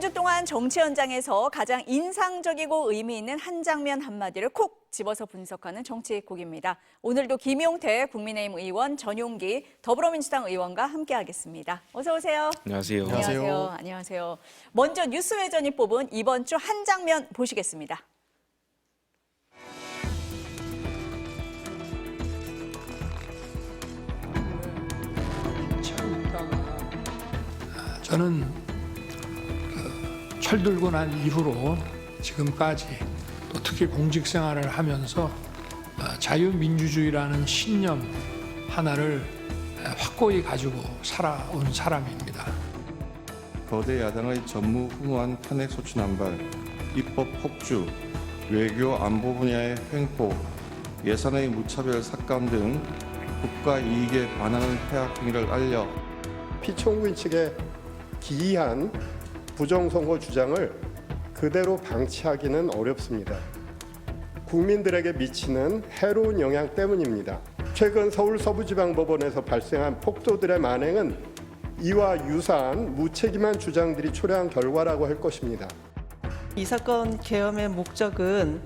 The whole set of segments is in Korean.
주 동안 정치 현장에서 가장 인상적이고 의미 있는 한 장면 한마디를 콕 집어서 분석하는 정치곡입니다. 오늘도 김용태 국민의힘 의원, 전용기 더불어민주당 의원과 함께하겠습니다. 어서 오세요. 안녕하세요. 안녕하세요. 먼저 뉴스회전이 뽑은 이번 주 한 장면 보시겠습니다. 저는 철들고 난 이후로 지금까지 또 특히 공직 생활을 하면서 자유민주주의라는 신념 하나를 확고히 가지고 살아온 사람입니다. 거대 야당의 전무후무한 탄핵소추 남발, 입법 폭주, 외교 안보 분야의 횡포, 예산의 무차별 삭감 등 국가 이익에 반하는 폐악 행위를 알려 피청구인 측의 기이한 부정선거 주장을 그대로 방치하기는 어렵습니다. 국민들에게 미치는 해로운 영향 때문입니다. 최근 서울 서부지방법원에서 발생한 폭도들의 만행은 이와 유사한 무책임한 주장들이 초래한 결과라고 할 것입니다. 이 사건 계엄의 목적은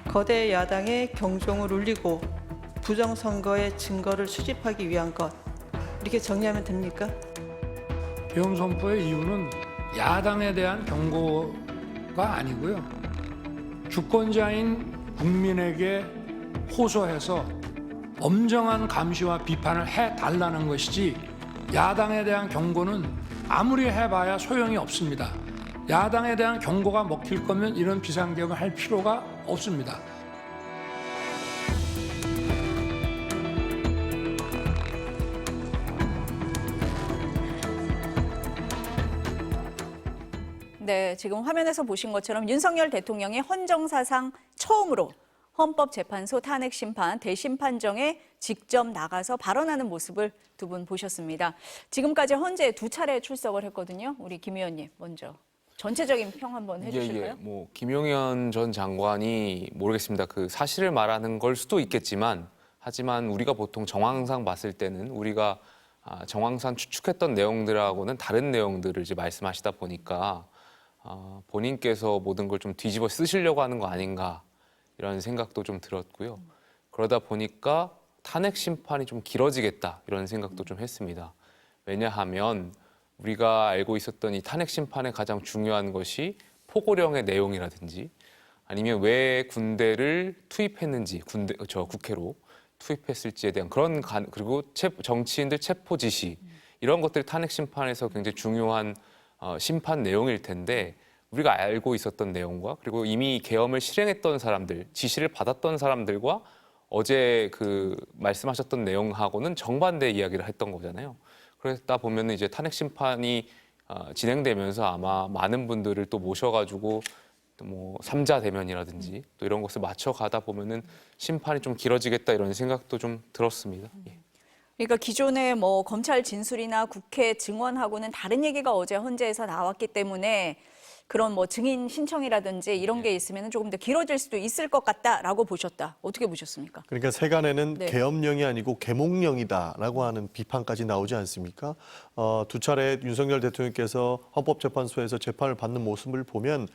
거대 야당의 경종을 울리고 부정선거의 증거를 수집하기 위한 것, 이렇게 정리하면 됩니까? 계엄 선포의 이유는 야당에 대한 경고가 아니고요. 주권자인 국민에게 호소해서 엄정한 감시와 비판을 해달라는 것이지 야당에 대한 경고는 아무리 해봐야 소용이 없습니다. 야당에 대한 경고가 먹힐 거면 이런 비상계엄을 할 필요가 없습니다. 네, 지금 화면에서 보신 것처럼 윤석열 대통령이 헌정사상 처음으로 헌법재판소 탄핵심판 대심판정에 직접 나가서 발언하는 모습을 두 분 보셨습니다. 지금까지 헌재 2차례 출석을 했거든요. 우리 김 의원님 먼저 전체적인 평 한번 해주실까요? 김용현 전 장관이 모르겠습니다. 그 사실을 말하는 걸 수도 있겠지만, 하지만 우리가 보통 정황상 봤을 때는 우리가 정황상 추측했던 내용들하고는 다른 내용들을 이제 말씀하시다 보니까 본인께서 모든 걸 좀 뒤집어 쓰시려고 하는 거 아닌가 이런 생각도 좀 들었고요. 그러다 보니까 탄핵 심판이 좀 길어지겠다 이런 생각도 좀 했습니다. 왜냐하면 우리가 알고 있었던 이 탄핵 심판의 가장 중요한 것이 포고령의 내용이라든지 아니면 왜 군대를 투입했는지 국회로 투입했을지에 대한 그런 그리고 정치인들 체포 지시 이런 것들이 탄핵 심판에서 굉장히 중요한 심판 내용일 텐데 우리가 알고 있었던 내용과 그리고 이미 계엄을 실행했던 사람들, 지시를 받았던 사람들과 어제 그 말씀하셨던 내용하고는 정반대 이야기를 했던 거잖아요. 그러다 보면 이제 탄핵 심판이 진행되면서 아마 많은 분들을 또 모셔가지고 뭐 3자 대면이라든지 또 이런 것을 맞춰가다 보면은 심판이 좀 길어지겠다 이런 생각도 좀 들었습니다. 예. 그러니까 기존의 뭐 검찰 진술이나 국회 증언하고는 다른 얘기가 어제 헌재에서 나왔기 때문에 그런 뭐 증인 신청이라든지 이런 게 있으면 조금 더 길어질 수도 있을 것 같다라고 보셨다. 어떻게 보셨습니까? 그러니까 세간에는 네. 계엄령이 아니고 계몽령이다라고 하는 비판까지 나오지 않습니까? 2차례 윤석열 대통령께서 헌법재판소에서 재판을 받는 모습을 보면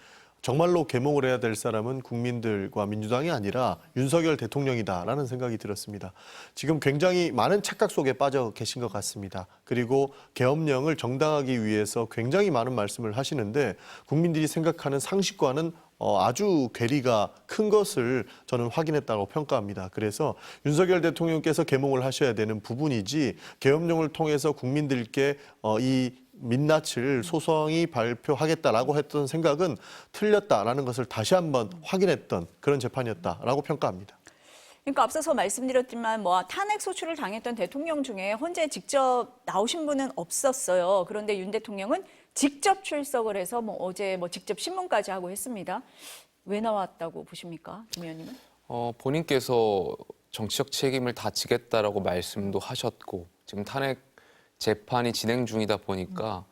정말로 계몽을 해야 될 사람은 국민들과 민주당이 아니라 윤석열 대통령이다라는 생각이 들었습니다. 지금 굉장히 많은 착각 속에 빠져 계신 것 같습니다. 그리고 계엄령을 정당하기 위해서 굉장히 많은 말씀을 하시는데 국민들이 생각하는 상식과는 아주 괴리가 큰 것을 저는 확인했다고 평가합니다. 그래서 윤석열 대통령께서 계몽을 하셔야 되는 부분이지 계엄령을 통해서 국민들께 이 민낯을 소상히 발표하겠다라고 했던 생각은 틀렸다라는 것을 다시 한번 확인했던 그런 재판이었다라고 평가합니다. 그러니까 앞서서 말씀드렸지만 뭐 탄핵 소추를 당했던 대통령 중에 헌재에 직접 나오신 분은 없었어요. 그런데 윤 대통령은 직접 출석을 해서 뭐 어제 뭐 직접 신문까지 하고 했습니다. 왜 나왔다고 보십니까, 김 의원님은? 본인께서 정치적 책임을 다 지겠다라고 말씀도 하셨고 지금 탄핵 재판이 진행 중이다 보니까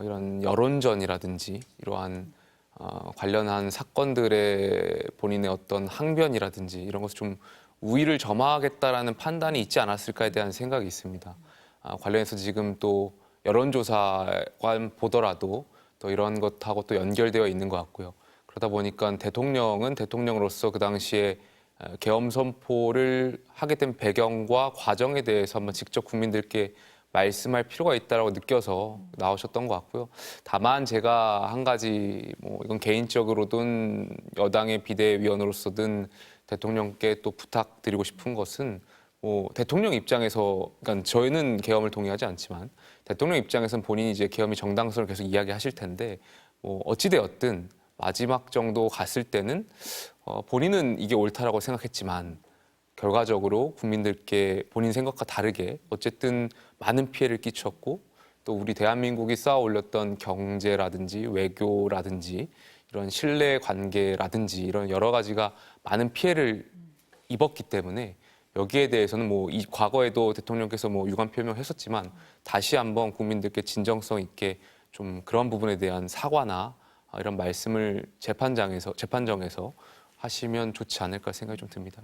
이런 여론전이라든지 이러한 관련한 사건들의 본인의 어떤 항변이라든지 이런 것을 좀 우위를 점하겠다라는 판단이 있지 않았을까에 대한 생각이 있습니다. 관련해서 지금 또 여론조사관 보더라도 또 이런 것하고 또 연결되어 있는 것 같고요. 그러다 보니까 대통령은 대통령으로서 그 당시에 계엄 선포를 하게 된 배경과 과정에 대해서 한번 직접 국민들께 말씀할 필요가 있다고 느껴서 나오셨던 것 같고요. 다만 제가 한 가지 이건 개인적으로든 여당의 비대위원으로서든 대통령께 또 부탁드리고 싶은 것은 대통령 입장에서 그러니까 저희는 계엄을 동의하지 않지만 대통령 입장에서는 본인이 이제 계엄이 정당성을 계속 이야기하실 텐데 어찌 되었든 마지막 정도 갔을 때는 본인은 이게 옳다라고 생각했지만 결과적으로 국민들께 본인 생각과 다르게 어쨌든 많은 피해를 끼쳤고 또 우리 대한민국이 쌓아 올렸던 경제라든지 외교라든지 이런 신뢰 관계라든지 이런 여러 가지가 많은 피해를 입었기 때문에 여기에 대해서는 이 과거에도 대통령께서 유감 표명했었지만 다시 한번 국민들께 진정성 있게 좀 그런 부분에 대한 사과나 이런 말씀을 재판정에서 하시면 좋지 않을까 생각이 좀 듭니다.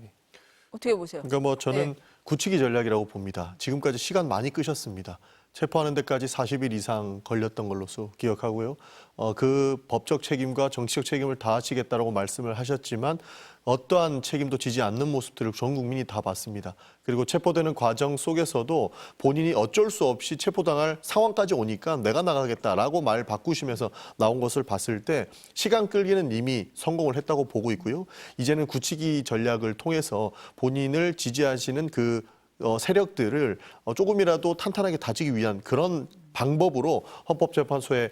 어떻게 보세요? 그러니까 저는 네. 굳히기 전략이라고 봅니다. 지금까지 시간 많이 끄셨습니다. 체포하는 데까지 40일 이상 걸렸던 걸로서 기억하고요. 그 법적 책임과 정치적 책임을 다하시겠다라고 말씀을 하셨지만 어떠한 책임도 지지 않는 모습들을 전 국민이 다 봤습니다. 그리고 체포되는 과정 속에서도 본인이 어쩔 수 없이 체포당할 상황까지 오니까 내가 나가겠다라고 말 바꾸시면서 나온 것을 봤을 때 시간 끌기는 이미 성공을 했다고 보고 있고요. 이제는 굳히기 전략을 통해서 본인을 지지하시는 그 세력들을 조금이라도 탄탄하게 다지기 위한 그런 방법으로 헌법재판소에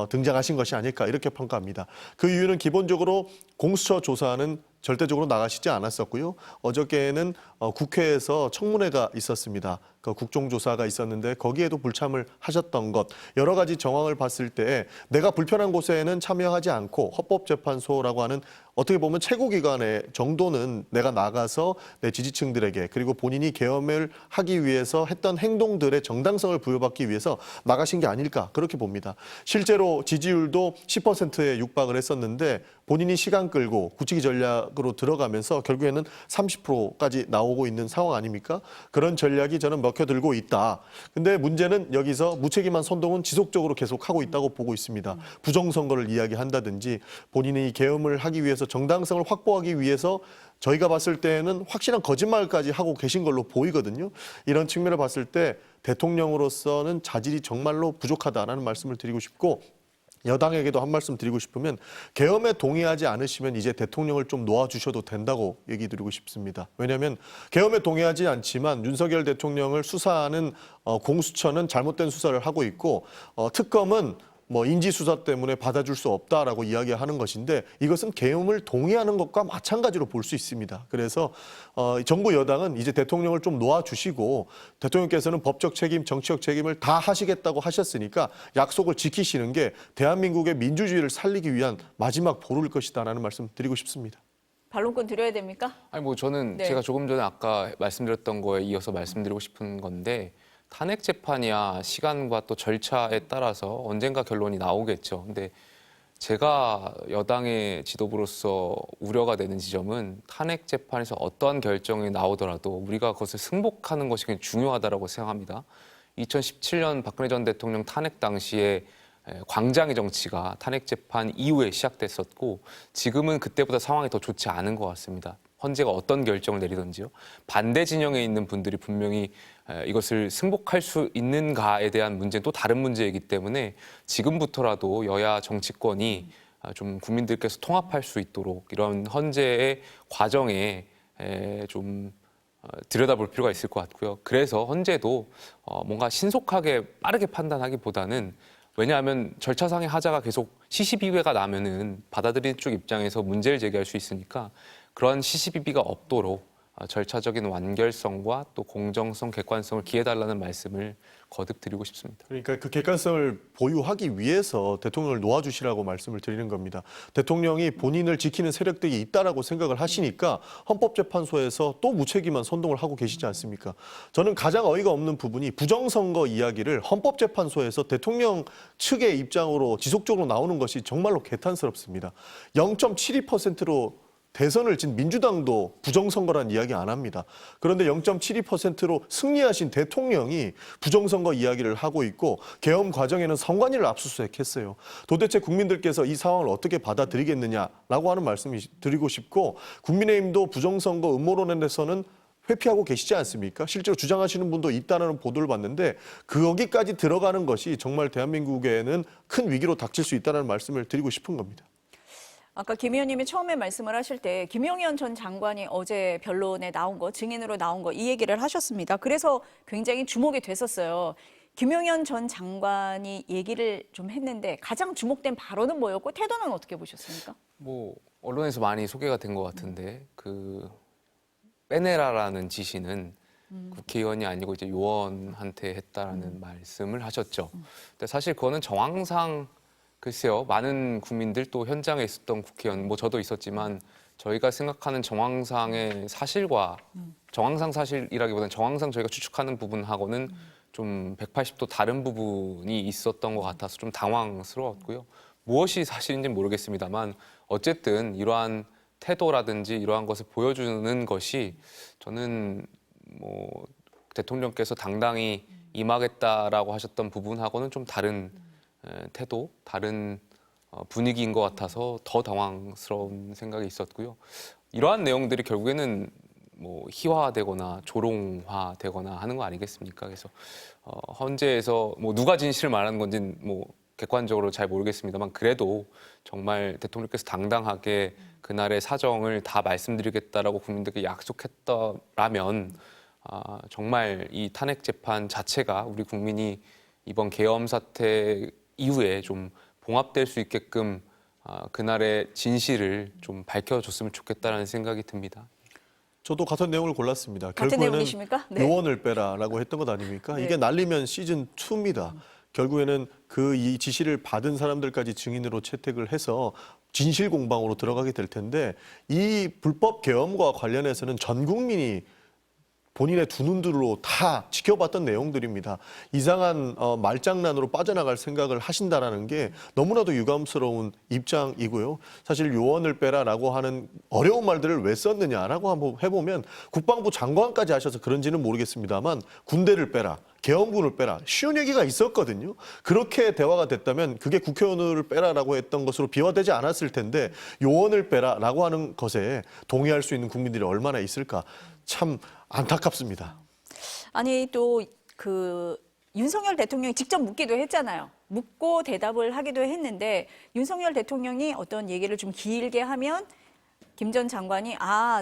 등장하신 것이 아닐까 이렇게 평가합니다. 그 이유는 기본적으로 공수처 조사는 절대적으로 나가시지 않았었고요. 어저께는 국회에서 청문회가 있었습니다. 그 국정조사가 있었는데 거기에도 불참을 하셨던 것 여러 가지 정황을 봤을 때 내가 불편한 곳에는 참여하지 않고 헌법재판소라고 하는 어떻게 보면 최고기관의 정도는 내가 나가서 내 지지층들에게 그리고 본인이 계엄을 하기 위해서 했던 행동들의 정당성을 부여받기 위해서 나가신 게 아닐까 그렇게 봅니다. 실제로 지지율도 10%에 육박을 했었는데 본인이 시간 끌고 굳히기 전략으로 들어가면서 결국에는 30%까지 나오고 있는 상황 아닙니까? 그런 전략이 저는 먹혀들고 있다. 근데 문제는 여기서 무책임한 선동은 지속적으로 계속하고 있다고 보고 있습니다. 부정선거를 이야기한다든지 본인이 계엄을 하기 위해서 정당성을 확보하기 위해서 저희가 봤을 때는 확실한 거짓말까지 하고 계신 걸로 보이거든요. 이런 측면을 봤을 때 대통령으로서는 자질이 정말로 부족하다라는 말씀을 드리고 싶고 여당에게도 한 말씀 드리고 싶으면 계엄에 동의하지 않으시면 이제 대통령을 좀 놓아주셔도 된다고 얘기 드리고 싶습니다. 왜냐하면 계엄에 동의하지 않지만 윤석열 대통령을 수사하는 공수처는 잘못된 수사를 하고 있고 특검은 인지수사 때문에 받아줄 수 없다라고 이야기하는 것인데 이것은 계엄을 동의하는 것과 마찬가지로 볼 수 있습니다. 그래서 정부 여당은 이제 대통령을 좀 놓아주시고 대통령께서는 법적 책임, 정치적 책임을 다 하시겠다고 하셨으니까 약속을 지키시는 게 대한민국의 민주주의를 살리기 위한 마지막 보루일 것이다라는 말씀 드리고 싶습니다. 반론권 드려야 됩니까? 아니 저는 네. 제가 조금 전에 아까 말씀드렸던 거에 이어서 말씀드리고 싶은 건데 탄핵 재판이야 시간과 또 절차에 따라서 언젠가 결론이 나오겠죠. 근데 제가 여당의 지도부로서 우려가 되는 지점은 탄핵 재판에서 어떠한 결정이 나오더라도 우리가 그것을 승복하는 것이 굉장히 중요하다고 생각합니다. 2017년 박근혜 전 대통령 탄핵 당시에 광장의 정치가 탄핵 재판 이후에 시작됐었고 지금은 그때보다 상황이 더 좋지 않은 것 같습니다. 헌재가 어떤 결정을 내리든지요. 반대 진영에 있는 분들이 분명히 이것을 승복할 수 있는가에 대한 문제는 또 다른 문제이기 때문에 지금부터라도 여야 정치권이 좀 국민들께서 통합할 수 있도록 이런 헌재의 과정에 좀 들여다볼 필요가 있을 것 같고요. 그래서 헌재도 뭔가 신속하게 빠르게 판단하기보다는 왜냐하면 절차상의 하자가 계속 시시비비가 나면은 받아들이는 쪽 입장에서 문제를 제기할 수 있으니까 그런 시시비비가 없도록 절차적인 완결성과 또 공정성, 객관성을 기해달라는 말씀을 거듭 드리고 싶습니다. 그러니까 그 객관성을 보유하기 위해서 대통령을 놓아주시라고 말씀을 드리는 겁니다. 대통령이 본인을 지키는 세력들이 있다라고 생각을 하시니까 헌법재판소에서 또 무책임한 선동을 하고 계시지 않습니까? 저는 가장 어이가 없는 부분이 부정선거 이야기를 헌법재판소에서 대통령 측의 입장으로 지속적으로 나오는 것이 정말로 개탄스럽습니다. 0.72%로 대선을 진 민주당도 부정선거란 이야기 안 합니다. 그런데 0.72%로 승리하신 대통령이 부정선거 이야기를 하고 있고 계엄 과정에는 선관위를 압수수색했어요. 도대체 국민들께서 이 상황을 어떻게 받아들이겠느냐라고 하는 말씀을 드리고 싶고 국민의힘도 부정선거 음모론에 대해서는 회피하고 계시지 않습니까? 실제로 주장하시는 분도 있다는 보도를 봤는데 거기까지 들어가는 것이 정말 대한민국에는 큰 위기로 닥칠 수 있다는 말씀을 드리고 싶은 겁니다. 아까 김 의원님이 처음에 말씀을 하실 때 김용현 전 장관이 어제 변론에 나온 거, 증인으로 나온 거 이 얘기를 하셨습니다. 그래서 굉장히 주목이 됐었어요. 김용현 전 장관이 얘기를 좀 했는데 가장 주목된 발언은 뭐였고 태도는 어떻게 보셨습니까? 뭐 언론에서 많이 소개가 된 것 같은데 그 빼내라라는 지시는 국회의원이 아니고 이제 요원한테 했다라는 말씀을 하셨죠. 근데 사실 그거는 정황상 글쎄요, 많은 국민들 또 현장에 있었던 국회의원, 뭐 저도 있었지만 저희가 생각하는 정황상의 사실과 정황상 사실이라기보다는 정황상 저희가 추측하는 부분하고는 좀 180도 다른 부분이 있었던 것 같아서 좀 당황스러웠고요. 무엇이 사실인지는 모르겠습니다만 어쨌든 이러한 태도라든지 이러한 것을 보여주는 것이 저는 뭐 대통령께서 당당히 임하겠다라고 하셨던 부분하고는 좀 다른 태도, 다른 분위기인 것 같아서 더 당황스러운 생각이 있었고요. 이러한 내용들이 결국에는 뭐 희화되거나 조롱화되거나 하는 거 아니겠습니까? 그래서 헌재에서 뭐 누가 진실을 말하는 건지는 뭐 객관적으로 잘 모르겠습니다만 그래도 정말 대통령께서 당당하게 그날의 사정을 다 말씀드리겠다라고 국민들께 약속했더라면 정말 이 탄핵 재판 자체가 우리 국민이 이번 계엄 사태 이후에 좀 봉합될 수 있게끔 그날의 진실을 좀 밝혀줬으면 좋겠다라는 생각이 듭니다. 저도 같은 내용을 골랐습니다. 같은 결국에는 내용이십니까? 네. 요원을 빼라라고 했던 것 아닙니까? 네. 이게 날리면 시즌 2입니다. 결국에는 이 지시를 받은 사람들까지 증인으로 채택을 해서 진실 공방으로 들어가게 될 텐데 이 불법 계엄과 관련해서는 전 국민이 본인의 두 눈으로 다 지켜봤던 내용들입니다. 이상한 말장난으로 빠져나갈 생각을 하신다라는 게 너무나도 유감스러운 입장이고요. 사실 요원을 빼라라고 하는 어려운 말들을 왜 썼느냐라고 한번 해보면 국방부 장관까지 하셔서 그런지는 모르겠습니다만 군대를 빼라, 계엄군을 빼라 쉬운 얘기가 있었거든요. 그렇게 대화가 됐다면 그게 국회의원을 빼라라고 했던 것으로 비화되지 않았을 텐데 요원을 빼라라고 하는 것에 동의할 수 있는 국민들이 얼마나 있을까 참 안타깝습니다. 아니 또 그 윤석열 대통령이 직접 묻기도 했잖아요. 묻고 대답을 하기도 했는데 윤석열 대통령이 어떤 얘기를 좀 길게 하면 김 전 장관이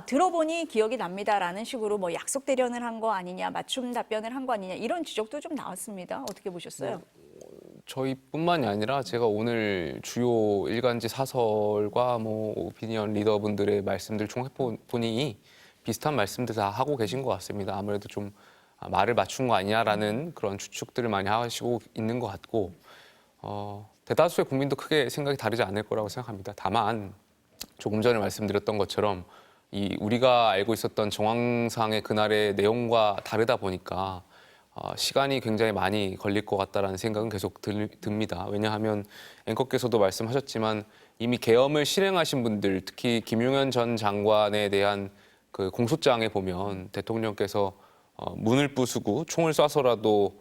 들어보니 기억이 납니다라는 식으로 뭐 약속 대련을 한 거 아니냐, 맞춤 답변을 한 거 아니냐 이런 지적도 좀 나왔습니다. 어떻게 보셨어요? 저희뿐만이 아니라 제가 오늘 주요 일간지 사설과 뭐 오피니언 리더분들의 말씀들 종합해 보니 비슷한 말씀들 다 하고 계신 것 같습니다. 아무래도 좀 말을 맞춘 거 아니냐라는 그런 추측들을 많이 하시고 있는 것 같고 대다수의 국민도 크게 생각이 다르지 않을 거라고 생각합니다. 다만 조금 전에 말씀드렸던 것처럼 우리가 알고 있었던 정황상의 그날의 내용과 다르다 보니까 시간이 굉장히 많이 걸릴 것 같다라는 생각은 계속 듭니다. 왜냐하면 앵커께서도 말씀하셨지만 이미 계엄을 실행하신 분들, 특히 김용현 전 장관에 대한 그 공소장에 보면 대통령께서 문을 부수고 총을 쏴서라도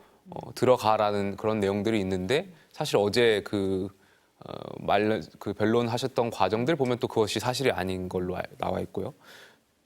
들어가라는 그런 내용들이 있는데 사실 어제 그 변론하셨던 과정들 보면 또 그것이 사실이 아닌 걸로 나와 있고요.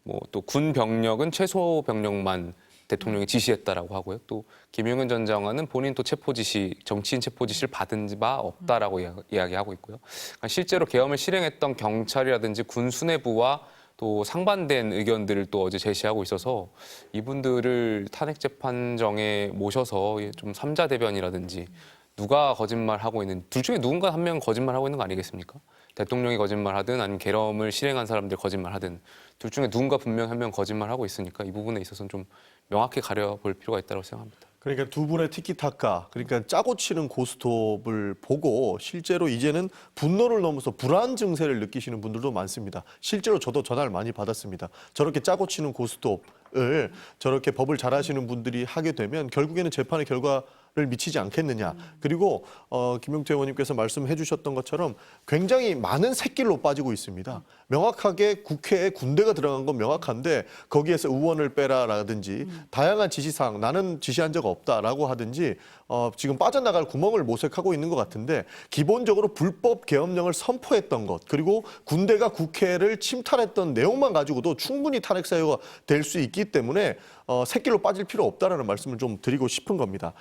뭐 또 군 병력은 최소 병력만 대통령이 지시했다라고 하고요. 또 김용현 전 장관은 본인 또 정치인 체포 지시를 받은 바 없다라고 이야기하고 있고요. 그러니까 실제로 계엄을 실행했던 경찰이라든지 군 수뇌부와 또 상반된 의견들을 또 어제 제시하고 있어서 이분들을 탄핵 재판정에 모셔서 좀 삼자 대변이라든지 누가 거짓말하고 있는 둘 중에 누군가 한 명은 거짓말하고 있는 거 아니겠습니까? 대통령이 거짓말하든 아니면 계엄을 실행한 사람들이 거짓말하든 둘 중에 누군가 분명 한 명 거짓말하고 있으니까 이 부분에 있어서는 좀 명확히 가려볼 필요가 있다고 생각합니다. 그러니까 두 분의 티키타카, 그러니까 짜고 치는 고스톱을 보고 실제로 이제는 분노를 넘어서 불안 증세를 느끼시는 분들도 많습니다. 실제로 저도 전화를 많이 받았습니다. 저렇게 짜고 치는 고스톱을 저렇게 법을 잘하시는 분들이 하게 되면 결국에는 재판의 결과 미치지 않겠느냐. 그리고 김용태 의원님께서 말씀해 주셨던 것처럼 굉장히 많은 샛길로 빠지고 있습니다. 명확하게 국회에 군대가 들어간 건 명확한데 거기에서 의원을 빼라라든지 다양한 지시사항 나는 지시한 적 없다라고 하든지 지금 빠져나갈 구멍을 모색하고 있는 것 같은데 기본적으로 불법 계엄령을 선포했던 것 그리고 군대가 국회를 침탈했던 내용만 가지고도 충분히 탄핵 사유가 될 수 있기 때문에 샛길로 빠질 필요 없다라는 말씀을 좀 드리고 싶은 겁니다.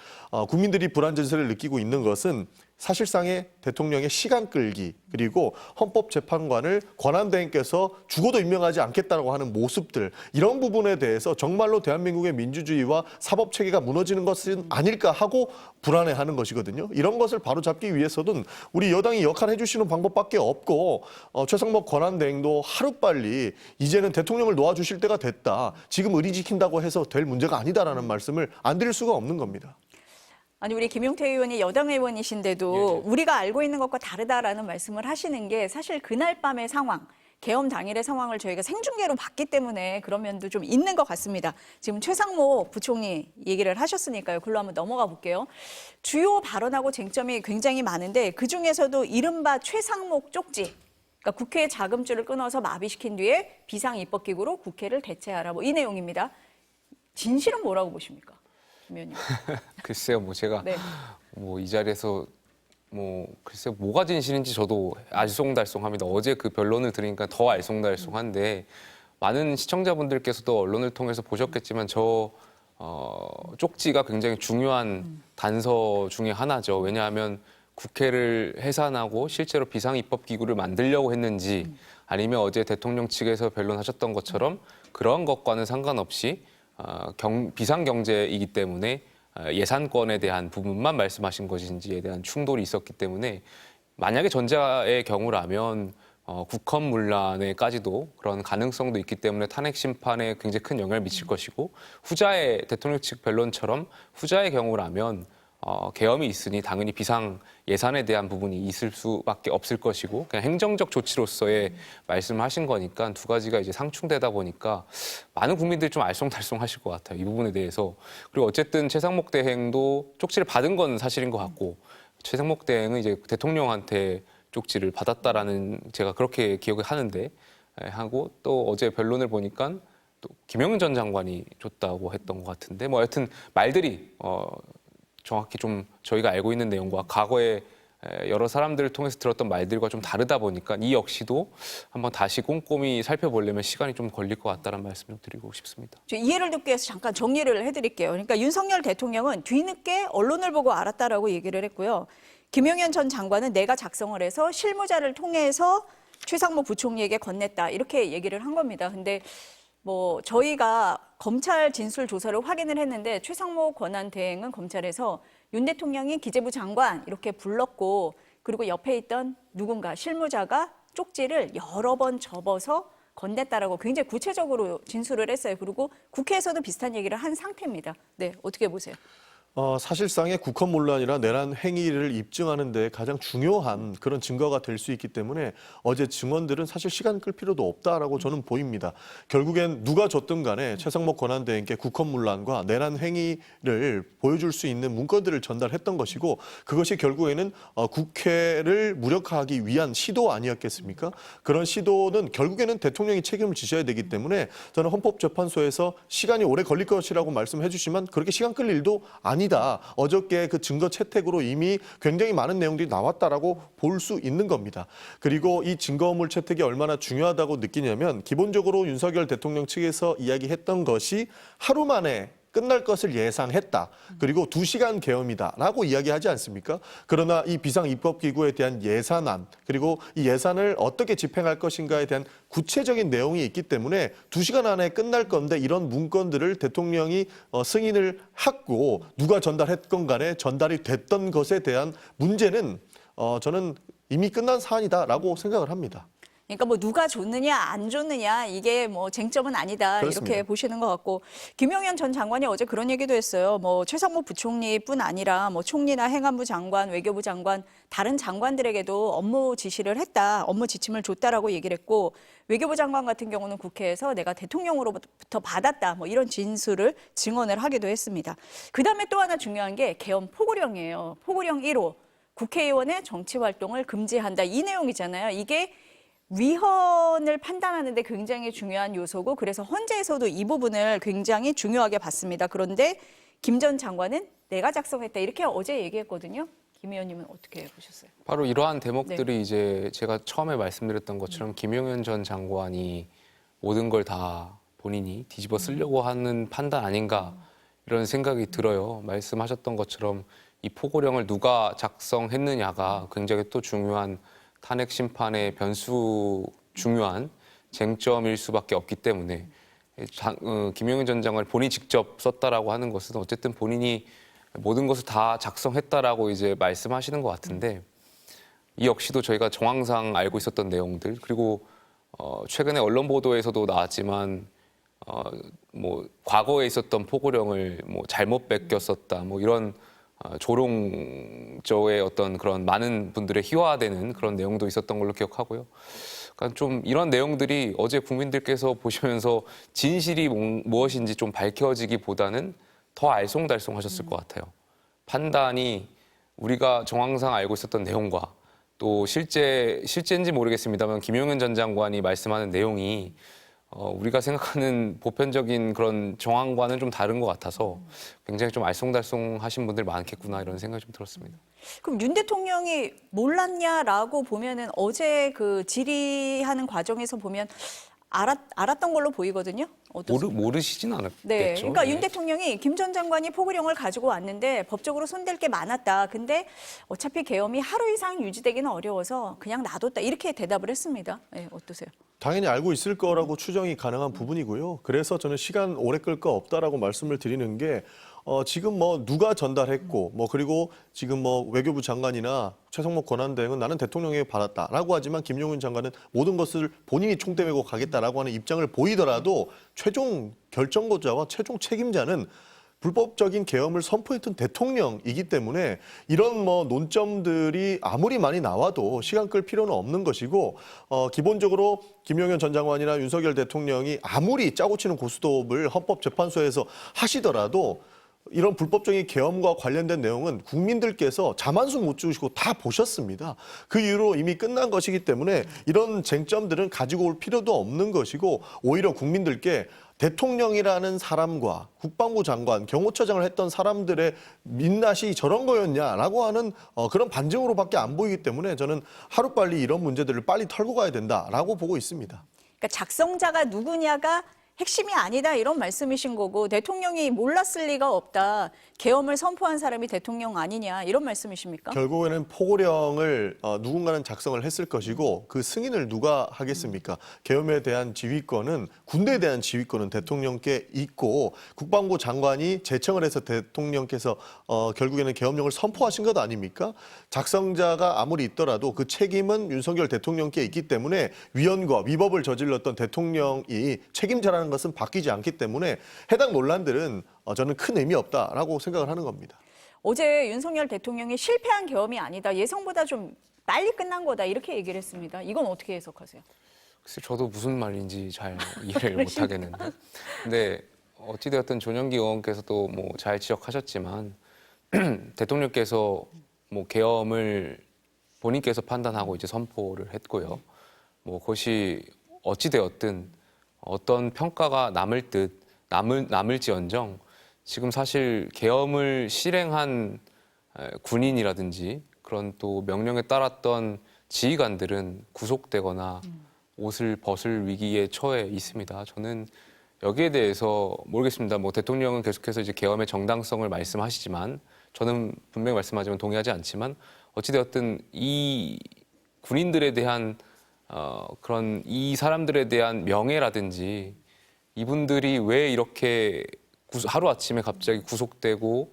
국민들이 불안 증세를 느끼고 있는 것은 사실상의 대통령의 시간 끌기 그리고 헌법재판관을 권한대행께서 죽어도 임명하지 않겠다고 하는 모습들 이런 부분에 대해서 정말로 대한민국의 민주주의와 사법체계가 무너지는 것은 아닐까 하고 불안해하는 것이거든요. 이런 것을 바로잡기 위해서는 우리 여당이 역할해 주시는 방법밖에 없고 최상목 권한대행도 하루빨리 이제는 대통령을 놓아주실 때가 됐다. 지금 의리 지킨다고 해서 될 문제가 아니다라는 말씀을 안 드릴 수가 없는 겁니다. 아니 우리 김용태 의원이 여당 의원이신데도 우리가 알고 있는 것과 다르다라는 말씀을 하시는 게 사실 그날 밤의 상황, 계엄 당일의 상황을 저희가 생중계로 봤기 때문에 그런 면도 좀 있는 것 같습니다. 지금 최상목 부총리 얘기를 하셨으니까요. 글로 한번 넘어가 볼게요. 주요 발언하고 쟁점이 굉장히 많은데 그중에서도 이른바 최상목 쪽지, 그러니까 국회의 자금줄을 끊어서 마비시킨 뒤에 비상입법기구로 국회를 대체하라. 뭐 이 내용입니다. 진실은 뭐라고 보십니까? 김 의원님. 글쎄요, 뭐 제가 네. 뭐 이 자리에서 글쎄 뭐가 진실인지 저도 알쏭달쏭합니다. 어제 그 변론을 들으니까 더 알쏭달쏭한데 많은 시청자분들께서도 언론을 통해서 보셨겠지만 저 쪽지가 굉장히 중요한 단서 중에 하나죠. 왜냐하면 국회를 해산하고 실제로 비상입법기구를 만들려고 했는지 아니면 어제 대통령 측에서 변론하셨던 것처럼 그런 것과는 상관없이 비상경제이기 때문에 예산권에 대한 부분만 말씀하신 것인지에 대한 충돌이 있었기 때문에 만약에 전자의 경우라면 국헌문란에까지도 그런 가능성도 있기 때문에 탄핵 심판에 굉장히 큰 영향을 미칠 것이고 후자의 대통령 측 변론처럼 후자의 경우라면 계엄이 있으니 당연히 비상 예산에 대한 부분이 있을 수밖에 없을 것이고 그냥 행정적 조치로서의 말씀하신 거니까 두 가지가 이제 상충되다 보니까 많은 국민들이 좀 알쏭달쏭하실 것 같아요. 이 부분에 대해서. 그리고 어쨌든 최상목 대행도 쪽지를 받은 건 사실인 것 같고 최상목 대행은 이제 대통령한테 쪽지를 받았다라는 제가 그렇게 기억을 하는데 하고 또 어제 변론을 보니까 또 김영은 전 장관이 줬다고 했던 것 같은데 뭐 여하튼 말들이 정확히 좀 저희가 알고 있는 내용과 과거에 여러 사람들을 통해서 들었던 말들과 좀 다르다 보니까 이 역시도 한번 다시 꼼꼼히 살펴보려면 시간이 좀 걸릴 것 같다는 말씀을 드리고 싶습니다. 이해를 돕기 위해서 잠깐 정리를 해드릴게요. 그러니까 윤석열 대통령은 뒤늦게 언론을 보고 알았다라고 얘기를 했고요. 김용현 전 장관은 내가 작성을 해서 실무자를 통해서 최상목 부총리에게 건넸다 이렇게 얘기를 한 겁니다. 근데 뭐 저희가 검찰 진술 조사를 확인을 했는데 최상목 권한대행은 검찰에서 윤 대통령이 기재부 장관 이렇게 불렀고 그리고 옆에 있던 누군가 실무자가 쪽지를 여러 번 접어서 건넸다라고 굉장히 구체적으로 진술을 했어요. 그리고 국회에서도 비슷한 얘기를 한 상태입니다. 네, 어떻게 보세요? 사실상의 국헌문란이나 내란 행위를 입증하는 데 가장 중요한 그런 증거가 될 수 있기 때문에 어제 증언들은 사실 시간 끌 필요도 없다라고 저는 보입니다. 결국엔 누가 줬든 간에 최상목 권한대행께 국헌문란과 내란 행위를 보여줄 수 있는 문건들을 전달했던 것이고 그것이 결국에는 국회를 무력화하기 위한 시도 아니었겠습니까? 그런 시도는 결국에는 대통령이 책임을 지셔야 되기 때문에 저는 헌법재판소에서 시간이 오래 걸릴 것이라고 말씀해 주시면 그렇게 시간 끌 일도 아니다. 어저께 그 증거 채택으로 이미 굉장히 많은 내용들이 나왔다라고 볼 수 있는 겁니다. 그리고 이 증거물 채택이 얼마나 중요하다고 느끼냐면 기본적으로 윤석열 대통령 측에서 이야기했던 것이 하루 만에 끝날 것을 예상했다. 그리고 2시간 계엄이다라고 이야기하지 않습니까? 그러나 이 비상입법기구에 대한 예산안 그리고 이 예산을 어떻게 집행할 것인가에 대한 구체적인 내용이 있기 때문에 2시간 안에 끝날 건데 이런 문건들을 대통령이 승인을 하고 누가 전달했건 간에 전달이 됐던 것에 대한 문제는 저는 이미 끝난 사안이다라고 생각을 합니다. 그러니까 뭐 누가 좋느냐 안 좋느냐 이게 뭐 쟁점은 아니다 그렇습니다. 이렇게 보시는 것 같고 김용현 전 장관이 어제 그런 얘기도 했어요. 뭐 최상목 부총리뿐 아니라 뭐 총리나 행안부 장관, 외교부 장관 다른 장관들에게도 업무 지시를 했다, 업무 지침을 줬다라고 얘기를 했고 외교부 장관 같은 경우는 국회에서 내가 대통령으로부터 받았다 뭐 이런 진술을 증언을 하기도 했습니다. 그다음에 또 하나 중요한 게 계엄 포고령이에요. 포고령 1호 국회의원의 정치 활동을 금지한다 이 내용이잖아요. 이게 위헌을 판단하는 데 굉장히 중요한 요소고 그래서 헌재에서도 이 부분을 굉장히 중요하게 봤습니다. 그런데 김 전 장관은 내가 작성했다 이렇게 어제 얘기했거든요. 김 의원님은 어떻게 보셨어요? 바로 이러한 대목들이 이제 제가 처음에 말씀드렸던 것처럼 김용현 전 장관이 모든 걸 다 본인이 뒤집어 쓰려고 하는 판단 아닌가 이런 생각이 들어요. 말씀하셨던 것처럼 이 포고령을 누가 작성했느냐가 굉장히 또 중요한 탄핵 심판의 중요한 쟁점일 수밖에 없기 때문에 김용현 전 장관이 본인이 직접 썼다라고 하는 것은 어쨌든 본인이 모든 것을 다 작성했다라고 이제 말씀하시는 것 같은데 이 역시도 저희가 정황상 알고 있었던 내용들 그리고 최근에 언론 보도에서도 나왔지만 뭐 과거에 있었던 포고령을 뭐 잘못 베꼈었다 뭐 이런 조롱조의 어떤 그런 많은 분들의 희화되는 그런 내용도 있었던 걸로 기억하고요. 그러니까 좀 이런 내용들이 어제 국민들께서 보시면서 진실이 무엇인지 좀 밝혀지기보다는 더 알쏭달쏭하셨을 것 같아요. 판단이 우리가 정황상 알고 있었던 내용과 또 실제인지 모르겠습니다만 김용현 전 장관이 말씀하는 내용이 우리가 생각하는 보편적인 그런 정황과는 좀 다른 것 같아서 굉장히 좀 알쏭달쏭하신 분들 많겠구나 이런 생각이 좀 들었습니다. 그럼 윤 대통령이 몰랐냐라고 보면은 어제 그 질의하는 과정에서 보면 알았던 걸로 보이거든요. 어떠세요? 모르시진 않았겠죠. 네, 그러니까 윤 네. 대통령이 김 전 장관이 포고령을 가지고 왔는데 법적으로 손댈 게 많았다. 근데 어차피 계엄이 하루 이상 유지되기는 어려워서 그냥 놔뒀다. 이렇게 대답을 했습니다. 네, 어떠세요? 당연히 알고 있을 거라고 추정이 가능한 부분이고요. 그래서 저는 시간 오래 끌 거 없다라고 말씀을 드리는 게 지금 뭐 누가 전달했고 뭐 그리고 지금 뭐 외교부 장관이나 최성목 권한대행은 나는 대통령에게 받았다라고 하지만 김용현 장관은 모든 것을 본인이 총대 메고 가겠다라고 하는 입장을 보이더라도 최종 결정권자와 최종 책임자는 불법적인 계엄을 선포했던 대통령이기 때문에 이런 뭐 논점들이 아무리 많이 나와도 시간 끌 필요는 없는 것이고 기본적으로 김용현 전 장관이나 윤석열 대통령이 아무리 짜고 치는 고스톱을 헌법재판소에서 하시더라도 이런 불법적인 계엄과 관련된 내용은 국민들께서 잠한숨 못 주시고 다 보셨습니다. 그 이후로 이미 끝난 것이기 때문에 이런 쟁점들은 가지고 올 필요도 없는 것이고 오히려 국민들께 대통령이라는 사람과 국방부 장관, 경호처장을 했던 사람들의 민낯이 저런 거였냐라고 하는 그런 반증으로밖에 안 보이기 때문에 저는 하루빨리 이런 문제들을 빨리 털고 가야 된다라고 보고 있습니다. 그러니까 작성자가 누구냐가 핵심이 아니다 이런 말씀이신 거고 대통령이 몰랐을 리가 없다. 계엄을 선포한 사람이 대통령 아니냐 이런 말씀이십니까? 결국에는 포고령을 누군가는 작성을 했을 것이고 그 승인을 누가 하겠습니까? 계엄에 대한 지휘권은 군대에 대한 지휘권은 대통령께 있고 국방부 장관이 제청을 해서 대통령께서 결국에는 계엄령을 선포하신 것 아닙니까? 작성자가 아무리 있더라도 그 책임은 윤석열 대통령께 있기 때문에 위헌과 위법을 저질렀던 대통령이 책임자라는 것은 바뀌지 않기 때문에 해당 논란들은 저는 큰 의미 없다라고 생각을 하는 겁니다. 어제 윤석열 대통령이 실패한 계엄이 아니다. 예상보다 좀 빨리 끝난 거다. 이렇게 얘기를 했습니다. 이건 어떻게 해석하세요? 글쎄 저도 무슨 말인지 잘 이해를 못 하겠는데. 근데 어찌되었든 조명기 의원께서도 뭐 잘 지적하셨지만 대통령께서 뭐 계엄을 본인께서 판단하고 이제 선포를 했고요. 뭐 그것이 어찌되었든 어떤 평가가 남을지언정 지금 사실 계엄을 실행한 군인이라든지 그런 또 명령에 따랐던 지휘관들은 구속되거나 옷을 벗을 위기에 처해 있습니다. 저는 여기에 대해서 모르겠습니다. 뭐 대통령은 계속해서 이제 계엄의 정당성을 말씀하시지만 저는 분명히 말씀하지만 동의하지 않지만 어찌되었든 이 군인들에 대한 그런 이 사람들에 대한 명예라든지 이분들이 왜 이렇게 하루아침에 갑자기 구속되고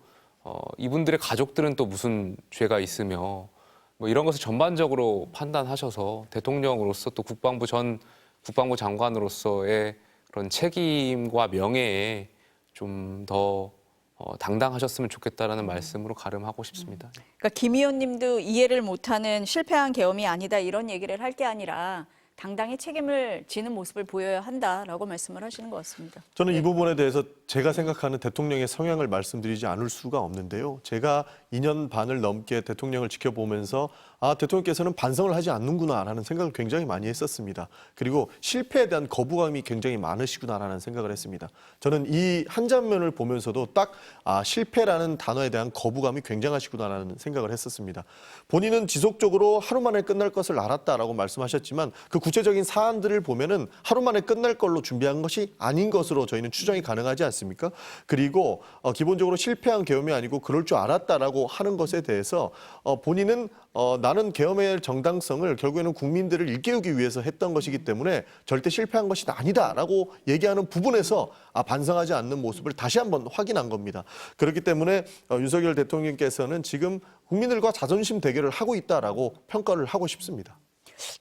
이분들의 가족들은 또 무슨 죄가 있으며 뭐 이런 것을 전반적으로 판단하셔서 대통령으로서 또 전 국방부 장관으로서의 그런 책임과 명예에 좀 더 당당하셨으면 좋겠다라는 말씀으로 가름하고 싶습니다. 그러니까 김 의원님도 이해를 못하는 실패한 계엄이 아니다 이런 얘기를 할 게 아니라 당당히 책임을 지는 모습을 보여야 한다라고 말씀을 하시는 것 같습니다. 저는 이 부분에 대해서 제가 생각하는 대통령의 성향을 말씀드리지 않을 수가 없는데요. 제가 2년 반을 넘게 대통령을 지켜보면서 대통령께서는 반성을 하지 않는구나라는 생각을 굉장히 많이 했었습니다. 그리고 실패에 대한 거부감이 굉장히 많으시구나라는 생각을 했습니다. 저는 이 한 장면을 보면서도 딱 실패라는 단어에 대한 거부감이 굉장하시구나라는 생각을 했었습니다. 본인은 지속적으로 하루 만에 끝날 것을 알았다라고 말씀하셨지만 그 구체적인 사안들을 보면은 하루 만에 끝날 걸로 준비한 것이 아닌 것으로 저희는 추정이 가능하지 않습니까? 그리고 기본적으로 실패한 계엄이 아니고 그럴 줄 알았다라고 하는 것에 대해서 본인은 나는 계엄의 정당성을 결국에는 국민들을 일깨우기 위해서 했던 것이기 때문에 절대 실패한 것이 아니다라고 얘기하는 부분에서 반성하지 않는 모습을 다시 한번 확인한 겁니다. 그렇기 때문에 윤석열 대통령께서는 지금 국민들과 자존심 대결을 하고 있다라고 평가를 하고 싶습니다.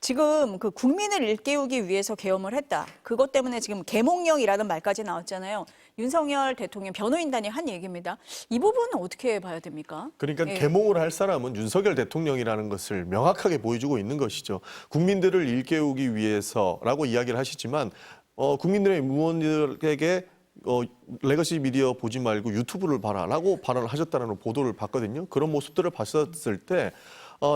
지금 그 국민을 일깨우기 위해서 계엄을 했다. 그것 때문에 지금 계몽령이라는 말까지 나왔잖아요. 윤석열 대통령 변호인단이 한 얘기입니다. 이 부분은 어떻게 봐야 됩니까? 그러니까 예. 계몽을 할 사람은 윤석열 대통령이라는 것을 명확하게 보여주고 있는 것이죠. 국민들을 일깨우기 위해서라고 이야기를 하시지만 국민들의 의원들에게 레거시 미디어 보지 말고 유튜브를 봐라라고 발언을 하셨다는 보도를 봤거든요. 그런 모습들을 봤었을 때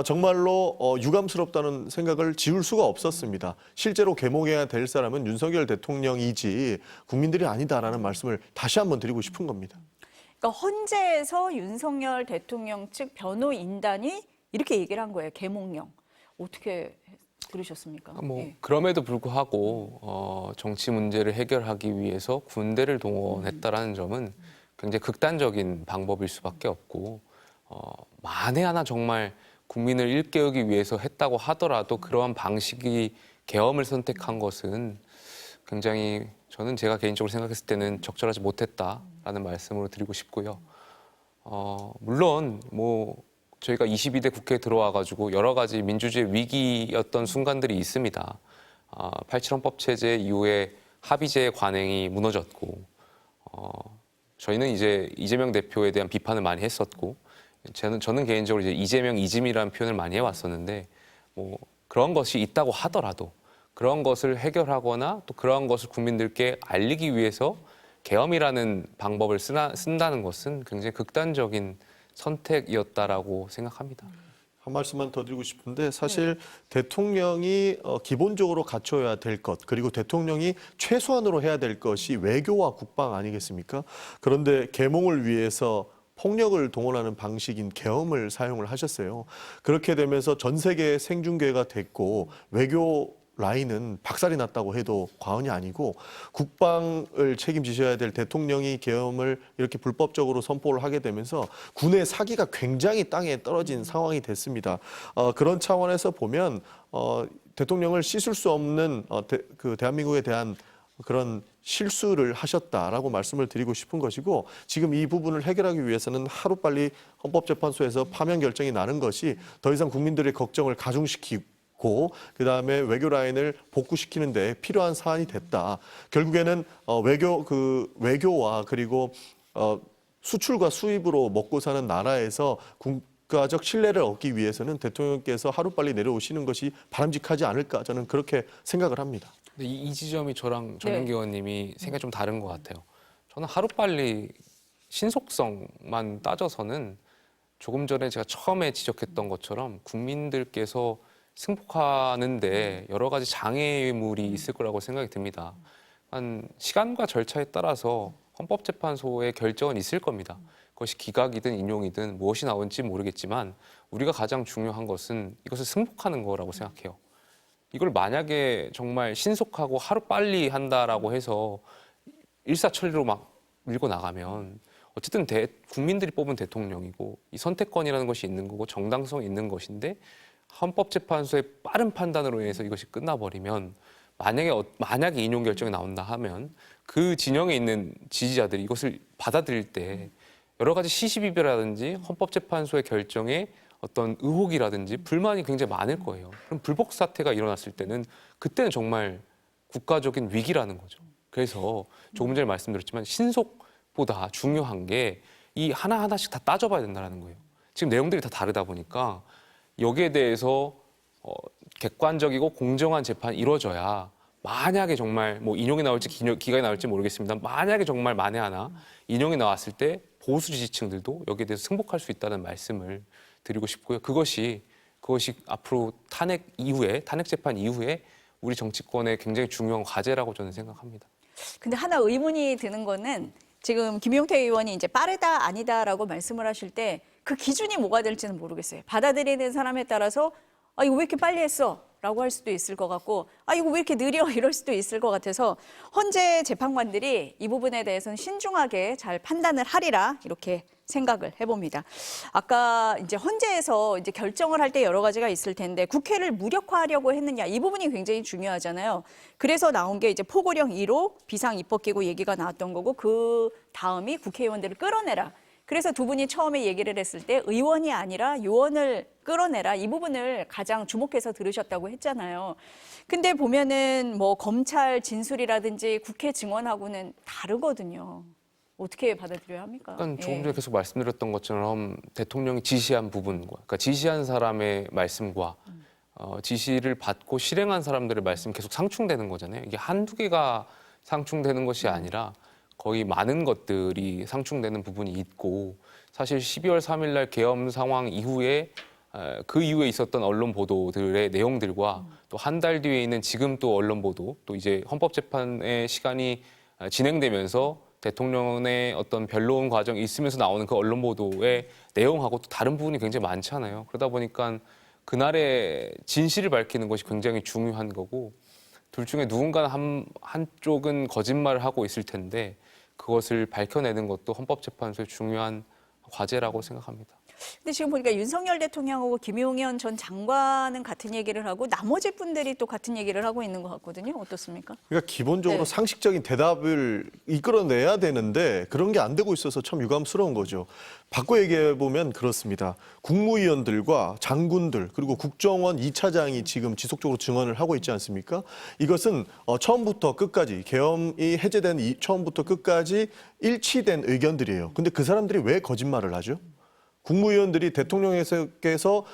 정말로 유감스럽다는 생각을 지울 수가 없었습니다. 실제로 계몽해야 될 사람은 윤석열 대통령이지 국민들이 아니다라는 말씀을 다시 한번 드리고 싶은 겁니다. 그러니까 헌재에서 윤석열 대통령 측 변호인단이 이렇게 얘기를 한 거예요. 계몽령. 어떻게 들으셨습니까? 예. 그럼에도 불구하고 정치 문제를 해결하기 위해서 군대를 동원했다라는 점은 굉장히 극단적인 방법일 수밖에 없고 만에 하나 정말 국민을 일깨우기 위해서 했다고 하더라도 그러한 방식이 계엄을 선택한 것은 굉장히 제가 개인적으로 생각했을 때는 적절하지 못했다라는 말씀으로 드리고 싶고요. 물론 저희가 22대 국회에 들어와가지고 여러 가지 민주주의 위기였던 순간들이 있습니다. 87 헌법체제 이후에 합의제의 관행이 무너졌고 저희는 이제 이재명 대표에 대한 비판을 많이 했었고 저는 개인적으로 이제 이재명 이즘이라는 표현을 많이 해왔었는데 그런 것이 있다고 하더라도 그런 것을 해결하거나 또 그런 것을 국민들께 알리기 위해서 계엄이라는 방법을 쓴다는 것은 굉장히 극단적인 선택이었다라고 생각합니다. 한 말씀만 더 드리고 싶은데 사실 대통령이 기본적으로 갖춰야 될 것 그리고 대통령이 최소한으로 해야 될 것이 외교와 국방 아니겠습니까? 그런데 계몽을 위해서 폭력을 동원하는 방식인 계엄을 사용을 하셨어요. 그렇게 되면서 전 세계 생중계가 됐고 외교 라인은 박살이 났다고 해도 과언이 아니고 국방을 책임지셔야 될 대통령이 계엄을 이렇게 불법적으로 선포를 하게 되면서 군의 사기가 굉장히 땅에 떨어진 상황이 됐습니다. 그런 차원에서 보면 대통령을 씻을 수 없는 대한민국에 대한 그런 실수를 하셨다라고 말씀을 드리고 싶은 것이고 지금 이 부분을 해결하기 위해서는 하루빨리 헌법재판소에서 파면 결정이 나는 것이 더 이상 국민들의 걱정을 가중시키고 그다음에 외교 라인을 복구시키는 데 필요한 사안이 됐다. 결국에는 외교와 그리고 수출과 수입으로 먹고 사는 나라에서 국가적 신뢰를 얻기 위해서는 대통령께서 하루빨리 내려오시는 것이 바람직하지 않을까 저는 그렇게 생각을 합니다. 근데 이 지점이 저랑 전현기 의원님이 생각이 좀 다른 것 같아요. 저는 하루빨리 신속성만 따져서는 조금 전에 제가 처음에 지적했던 것처럼 국민들께서 승복하는데 여러 가지 장애물이 있을 거라고 생각이 듭니다. 시간과 절차에 따라서 헌법재판소의 결정은 있을 겁니다. 그것이 기각이든 인용이든 무엇이 나올지 모르겠지만 우리가 가장 중요한 것은 이것을 승복하는 거라고 생각해요. 이걸 만약에 정말 신속하고 하루빨리 한다라고 해서 일사천리로 막 밀고 나가면 어쨌든 국민들이 뽑은 대통령이고 이 선택권이라는 것이 있는 거고 정당성이 있는 것인데 헌법재판소의 빠른 판단으로 인해서 이것이 끝나버리면 만약에 인용 결정이 나온다 하면 그 진영에 있는 지지자들이 이것을 받아들일 때 여러 가지 시시비비라든지 헌법재판소의 결정에 어떤 의혹이라든지 불만이 굉장히 많을 거예요. 그럼 불복 사태가 일어났을 때는 그때는 정말 국가적인 위기라는 거죠. 그래서 조금 전에 말씀드렸지만 신속보다 중요한 게 이 하나하나씩 다 따져봐야 된다는 거예요. 지금 내용들이 다 다르다 보니까 여기에 대해서 객관적이고 공정한 재판이 이루어져야 만약에 정말 뭐 인용이 나올지 기각이 나올지 모르겠습니다. 만약에 정말 만에 하나 인용이 나왔을 때 보수 지지층들도 여기에 대해서 승복할 수 있다는 말씀을 드리고 싶고요. 그것이 앞으로 탄핵 재판 이후에 우리 정치권의 굉장히 중요한 과제라고 저는 생각합니다. 근데 하나 의문이 드는 거는 지금 김용태 의원이 이제 빠르다 아니다라고 말씀을 하실 때 그 기준이 뭐가 될지는 모르겠어요. 받아들이는 사람에 따라서 아 이거 왜 이렇게 빨리 했어? 라고 할 수도 있을 것 같고 아 이거 왜 이렇게 느려? 이럴 수도 있을 것 같아서 헌재 재판관들이 이 부분에 대해서는 신중하게 잘 판단을 하리라 이렇게 생각을 해봅니다. 아까 이제 헌재에서 이제 결정을 할 때 여러 가지가 있을 텐데 국회를 무력화하려고 했느냐 이 부분이 굉장히 중요하잖아요. 그래서 나온 게 이제 포고령 2로 비상입법기구 얘기가 나왔던 거고 그 다음이 국회의원들을 끌어내라. 그래서 두 분이 처음에 얘기를 했을 때 의원이 아니라 요원을 끌어내라 이 부분을 가장 주목해서 들으셨다고 했잖아요. 근데 보면은 뭐 검찰 진술이라든지 국회 증언하고는 다르거든요. 어떻게 받아들여야 합니까? 약간 조금 전에 계속 말씀드렸던 것처럼 대통령이 지시한 부분과 그러니까 지시한 사람의 말씀과 지시를 받고 실행한 사람들의 말씀이 계속 상충되는 거잖아요. 이게 한두 개가 상충되는 것이 아니라 거의 많은 것들이 상충되는 부분이 있고 사실 12월 3일 날 계엄 상황 이후에 그 이후에 있었던 언론 보도들의 내용들과 또 한 달 뒤에 있는 지금 또 언론 보도 또 이제 헌법재판의 시간이 진행되면서 대통령의 어떤 변론 과정이 있으면서 나오는 그 언론 보도의 내용하고 또 다른 부분이 굉장히 많잖아요. 그러다 보니까 그날의 진실을 밝히는 것이 굉장히 중요한 거고 둘 중에 누군가는 한쪽은 거짓말을 하고 있을 텐데 그것을 밝혀내는 것도 헌법재판소의 중요한 과제라고 생각합니다. 근데 지금 보니까 윤석열 대통령하고 김용현 전 장관은 같은 얘기를 하고 나머지 분들이 또 같은 얘기를 하고 있는 것 같거든요. 어떻습니까? 그러니까 기본적으로 네. 상식적인 대답을 이끌어내야 되는데 그런 게 안 되고 있어서 참 유감스러운 거죠. 바꿔 얘기해 보면 그렇습니다. 국무위원들과 장군들 그리고 국정원 2차장이 지금 지속적으로 증언을 하고 있지 않습니까? 이것은 처음부터 끝까지 계엄이 해제된 처음부터 끝까지 일치된 의견들이에요. 근데 그 사람들이 왜 거짓말을 하죠? 국무위원들이 대통령께서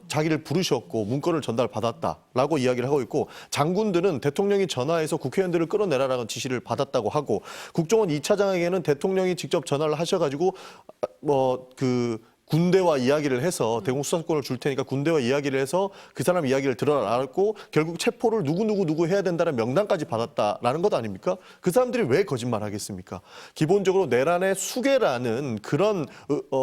자기를 부르셨고 문건을 전달받았다라고 이야기를 하고 있고 장군들은 대통령이 전화해서 국회의원들을 끌어내라라는 지시를 받았다고 하고 국정원 2차장에게는 대통령이 직접 전화를 하셔가지고 군대와 이야기를 해서 대공 수사권을 줄 테니까 군대와 이야기를 해서 그 사람 이야기를 들어라고 결국 체포를 누구 해야 된다는 명단까지 받았다라는 것 아닙니까? 그 사람들이 왜 거짓말하겠습니까? 기본적으로 내란의 수괴라는 그런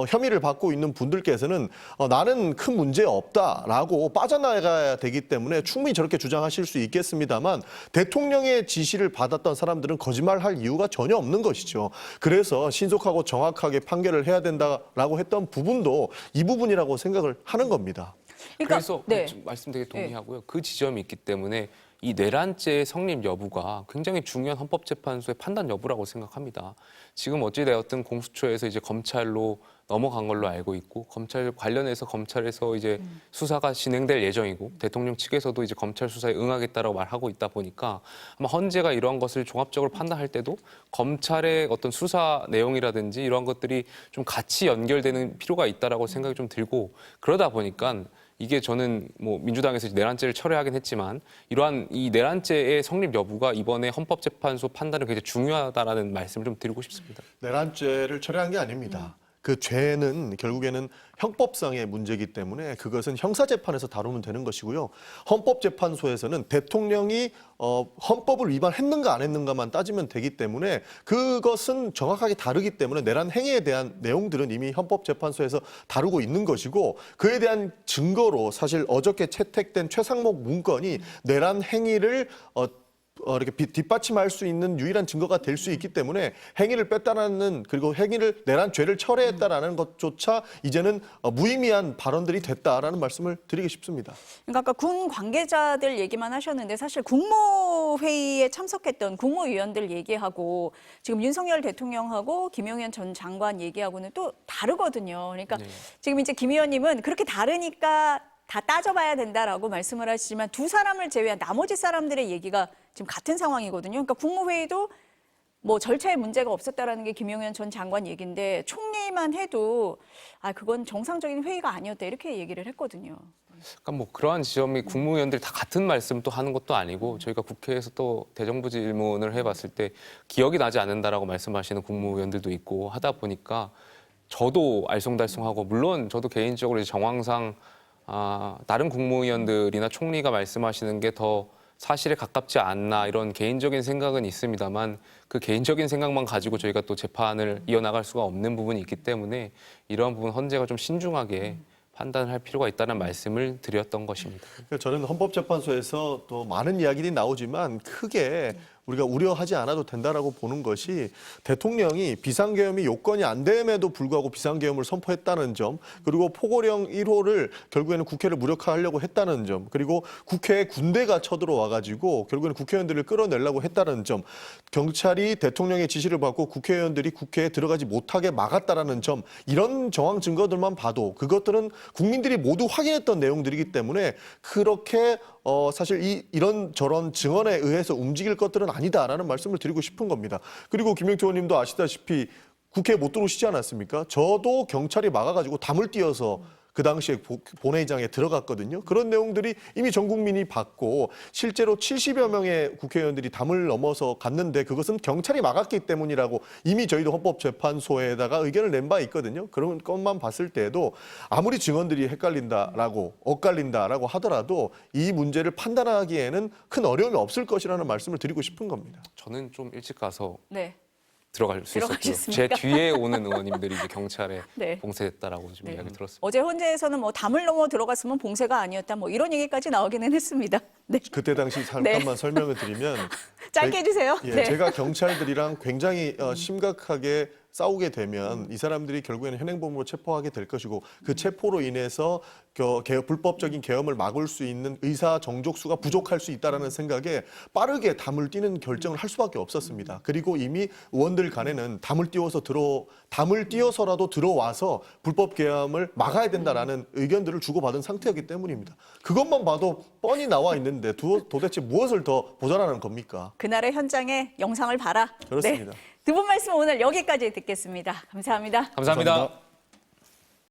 혐의를 받고 있는 분들께서는 나는 큰 문제 없다라고 빠져나가야 되기 때문에 충분히 저렇게 주장하실 수 있겠습니다만 대통령의 지시를 받았던 사람들은 거짓말할 이유가 전혀 없는 것이죠. 그래서 신속하고 정확하게 판결을 해야 된다라고 했던 부분도 이 부분이라고 생각을 하는 겁니다. 그러니까, 그래서 네. 말씀 되게 동의하고요. 그 지점이 있기 때문에 이 내란죄의 성립 여부가 굉장히 중요한 헌법재판소의 판단 여부라고 생각합니다. 지금 어찌되었든 공수처에서 이제 검찰로 넘어간 걸로 알고 있고 검찰 관련해서 검찰에서 이제 수사가 진행될 예정이고 대통령 측에서도 이제 검찰 수사에 응하겠다라고 말하고 있다 보니까 아마 헌재가 이러한 것을 종합적으로 판단할 때도 검찰의 어떤 수사 내용이라든지 이러한 것들이 좀 같이 연결되는 필요가 있다라고 생각이 좀 들고 그러다 보니까 이게 저는 뭐 민주당에서 내란죄를 철회하긴 했지만 이러한 이 내란죄의 성립 여부가 이번에 헌법재판소 판단은 굉장히 중요하다라는 말씀을 좀 드리고 싶습니다. 내란죄를 철회한 게 아닙니다. 그 죄는 결국에는 형법상의 문제이기 때문에 그것은 형사재판에서 다루면 되는 것이고요. 헌법재판소에서는 대통령이 헌법을 위반했는가 안 했는가만 따지면 되기 때문에 그것은 정확하게 다르기 때문에 내란 행위에 대한 내용들은 이미 헌법재판소에서 다루고 있는 것이고 그에 대한 증거로 사실 어저께 채택된 최상목 문건이 내란 행위를 이렇게 뒷받침할 수 있는 유일한 증거가 될 수 있기 때문에 행위를 뺐다라는 그리고 행위를 내란 죄를 철회했다라는 것조차 이제는 무의미한 발언들이 됐다라는 말씀을 드리고 싶습니다. 그러니까 아까 군 관계자들 얘기만 하셨는데 사실 국무회의에 참석했던 국무위원들 얘기하고 지금 윤석열 대통령하고 김용현 전 장관 얘기하고는 또 다르거든요. 그러니까 지금 이제 김 의원님은 그렇게 다르니까 다 따져봐야 된다라고 말씀을 하시지만 두 사람을 제외한 나머지 사람들의 얘기가 지금 같은 상황이거든요. 그러니까 국무회의도 뭐 절차에 문제가 없었다라는 게 김용현 전 장관 얘기인데 총리만 해도 그건 정상적인 회의가 아니었다 이렇게 얘기를 했거든요. 그러니까 뭐 그러한 지점이 국무위원들이 다 같은 말씀 또 하는 것도 아니고 저희가 국회에서 또 대정부 질문을 해봤을 때 기억이 나지 않는다라고 말씀하시는 국무위원들도 있고 하다 보니까 저도 알쏭달쏭하고 물론 저도 개인적으로 이제 정황상 다른 국무위원들이나 총리가 말씀하시는 게 더 사실에 가깝지 않나 이런 개인적인 생각은 있습니다만 그 개인적인 생각만 가지고 저희가 또 재판을 이어나갈 수가 없는 부분이 있기 때문에 이러한 부분 헌재가 좀 신중하게 판단을 할 필요가 있다는 말씀을 드렸던 것입니다. 저는 헌법재판소에서 또 많은 이야기들이 나오지만 크게 우리가 우려하지 않아도 된다라고 보는 것이 대통령이 비상계엄이 요건이 안 됨에도 불구하고 비상계엄을 선포했다는 점, 그리고 포고령 1호를 결국에는 국회를 무력화하려고 했다는 점, 그리고 국회에 군대가 쳐들어와가지고 결국에는 국회의원들을 끌어내려고 했다는 점, 경찰이 대통령의 지시를 받고 국회의원들이 국회에 들어가지 못하게 막았다라는 점, 이런 정황 증거들만 봐도 그것들은 국민들이 모두 확인했던 내용들이기 때문에 그렇게 사실 이런 저런 증언에 의해서 움직일 것들은 아니다라는 말씀을 드리고 싶은 겁니다. 그리고 김영태 의원님도 아시다시피 국회에 못 들어오시지 않았습니까? 저도 경찰이 막아가지고 담을 띄어서 그 당시에 본회의장에 들어갔거든요. 그런 내용들이 이미 전 국민이 봤고 실제로 70여 명의 국회의원들이 담을 넘어서 갔는데 그것은 경찰이 막았기 때문이라고 이미 저희도 헌법재판소에다가 의견을 낸 바 있거든요. 그런 것만 봤을 때에도 아무리 증언들이 엇갈린다라고 하더라도 이 문제를 판단하기에는 큰 어려움이 없을 것이라는 말씀을 드리고 싶은 겁니다. 저는 좀 일찍 가서 네. 들어갈 수 있었고요. 제 들어가셨습니까? 뒤에 오는 의원님들이 이제 경찰에 네. 봉쇄됐다라고 좀 이야기 들었습니다. 어제 헌재에서는 뭐 담을 넘어 들어갔으면 봉쇄가 아니었다 뭐 이런 얘기까지 나오기는 했습니다. 네. 그때 당시 잠깐만 설명을 드리면 짧게 해주세요. 예, 네. 제가 경찰들이랑 굉장히 심각하게 싸우게 되면 이 사람들이 결국에는 현행범으로 체포하게 될 것이고 그 체포로 인해서 불법적인 계엄을 막을 수 있는 의사 정족수가 부족할 수 있다는 생각에 빠르게 담을 띄는 결정을 할 수밖에 없었습니다. 그리고 이미 의원들 간에는 담을 띄어서라도 들어와서 불법 계엄을 막아야 된다라는 의견들을 주고받은 상태였기 때문입니다. 그것만 봐도 뻔히 나와 있는데 도대체 무엇을 더 보전하는 겁니까? 그날의 현장의 영상을 봐라. 그렇습니다. 네. 두 분 말씀 오늘 여기까지 듣겠습니다. 감사합니다. 감사합니다.